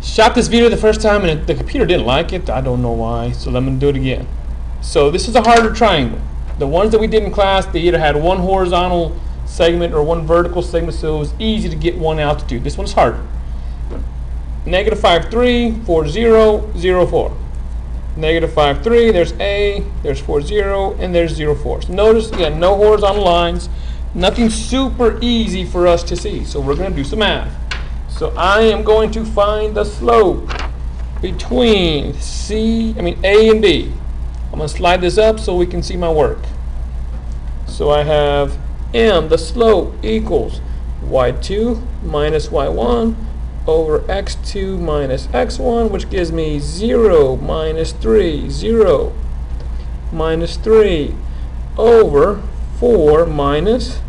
Shot this video the first time and the computer didn't like it. I don't know why, so let me do it again. So this is a harder triangle. The ones that we did in class, they either had one horizontal segment or one vertical segment, so it was easy to get one altitude. This one's harder. Negative 5, 3, 4, 0, 0, 4. Negative 5, 3, there's A, there's 4, 0, and there's 0, 4. So notice, again, no horizontal lines. Nothing super easy for us to see, so we're going to do some math. So I am going to find the slope between A and B. I'm going to slide this up so we can see my work. So I have M, the slope, equals y2 minus y1 over x2 minus x1, which gives me 0 minus 3, 0 minus 3 over 4 minus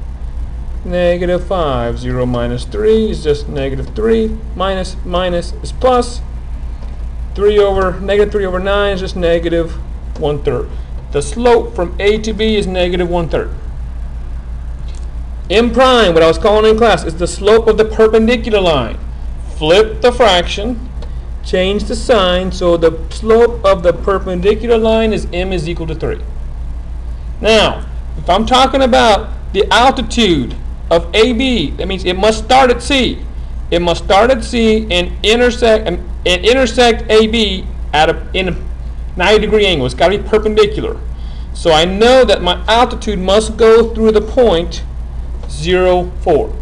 negative 5. 0 minus 3 is just negative 3, minus is plus. 3 over negative 3 over 9 is just negative 1/3. The slope from A to B is negative 1/3. M prime, what I was calling in class, is the slope of the perpendicular line. Flip the fraction, change the sign, so the slope of the perpendicular line is M is equal to 3. Now, if I'm talking about the altitude of AB, that means it must start at C. It must start at C and intersect AB in a 90-degree angle. It's got to be perpendicular. So I know that my altitude must go through the point 0, 4.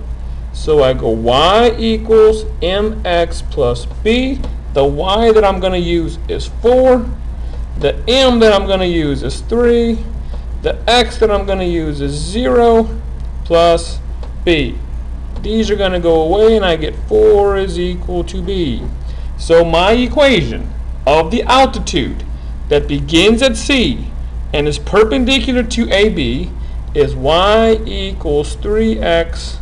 So I go y equals mx plus b. The y that I'm going to use is 4. The m that I'm going to use is 3. The x that I'm going to use is 0 plus b. These are going to go away and I get 4 is equal to b. So my equation of the altitude that begins at C and is perpendicular to AB is y equals 3x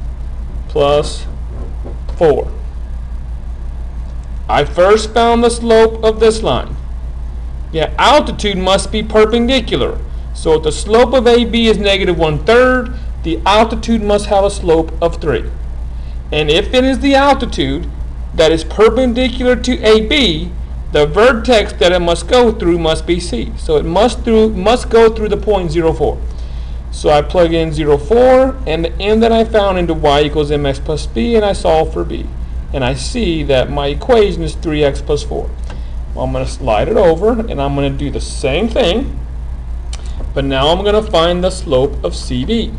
plus 4. I first found the slope of this line. Yeah, altitude must be perpendicular. So if the slope of AB is negative 1/3, the altitude must have a slope of 3. And if it is the altitude that is perpendicular to AB, the vertex that it must go through must be C. So it must go through the point 0, 4. So I plug in 0, 4, and the m that I found into y equals mx plus b, and I solve for b. And I see that my equation is 3x plus 4. Well, I'm going to slide it over, and I'm going to do the same thing, but now I'm going to find the slope of CB.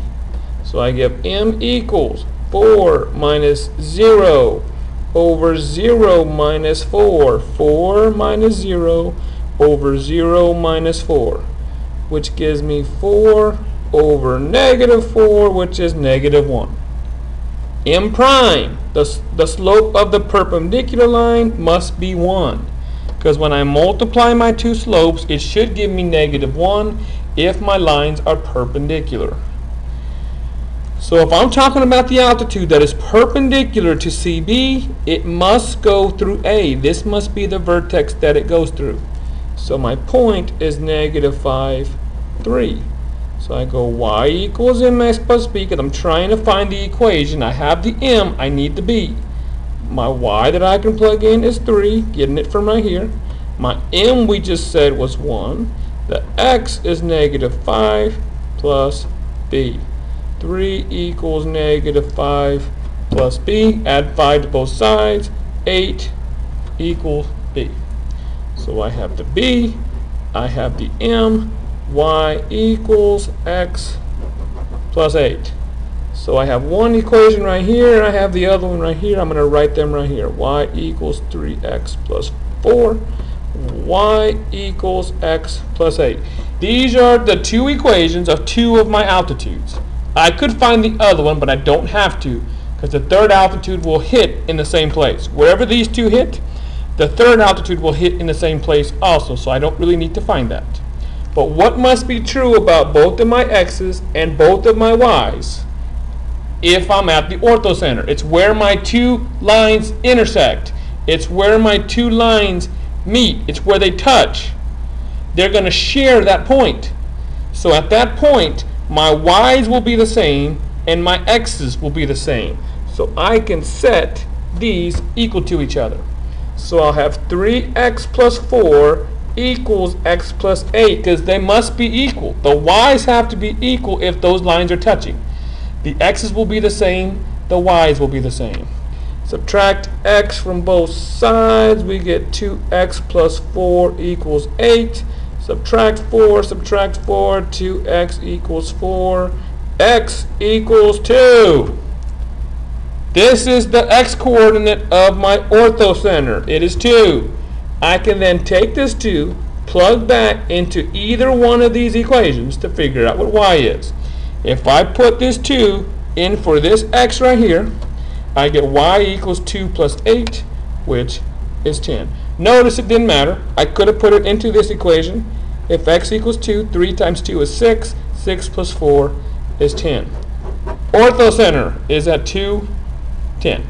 So I give m equals 4 minus 0 over 0 minus 4. 4 minus 0 over 0 minus 4, which gives me 4 over negative 4, which is negative 1. M prime, the slope of the perpendicular line must be 1. Because when I multiply my two slopes, it should give me negative 1 if my lines are perpendicular. So if I'm talking about the altitude that is perpendicular to CB, it must go through A. This must be the vertex that it goes through. So my point is negative 5, 3. So I go y equals mx plus b, because I'm trying to find the equation. I have the m, I need the b. My y that I can plug in is 3, getting it from right here. My m we just said was 1. The x is negative 5 plus b. 3 equals negative 5 plus b. Add 5 to both sides. 8 equals b. So I have the b, I have the m, y equals x plus 8. So I have one equation right here, and I have the other one right here. I'm going to write them right here. Y equals 3x plus 4. Y equals x plus 8. These are the two equations of two of my altitudes. I could find the other one, but I don't have to, because the third altitude will hit in the same place. Wherever these two hit, the third altitude will hit in the same place also, so I don't really need to find that. But what must be true about both of my x's and both of my y's if I'm at the orthocenter? It's where my two lines intersect. It's where my two lines meet. It's where they touch. They're going to share that point. So at that point, my y's will be the same and my x's will be the same. So I can set these equal to each other. So I'll have 3x plus 4 equals x plus 8, because they must be equal. The y's have to be equal if those lines are touching. The x's will be the same, the y's will be the same. Subtract x from both sides, we get 2x plus 4 equals 8. Subtract 4, 2x equals 4. X equals 2. This is the x-coordinate of my orthocenter. It is 2. I can then take this 2, plug that into either one of these equations to figure out what y is. If I put this 2 in for this x right here, I get y equals 2 plus 8, which is 10. Notice it didn't matter. I could have put it into this equation. If x equals 2, 3 times 2 is 6. 6 plus 4 is 10. Orthocenter is at 2, 10.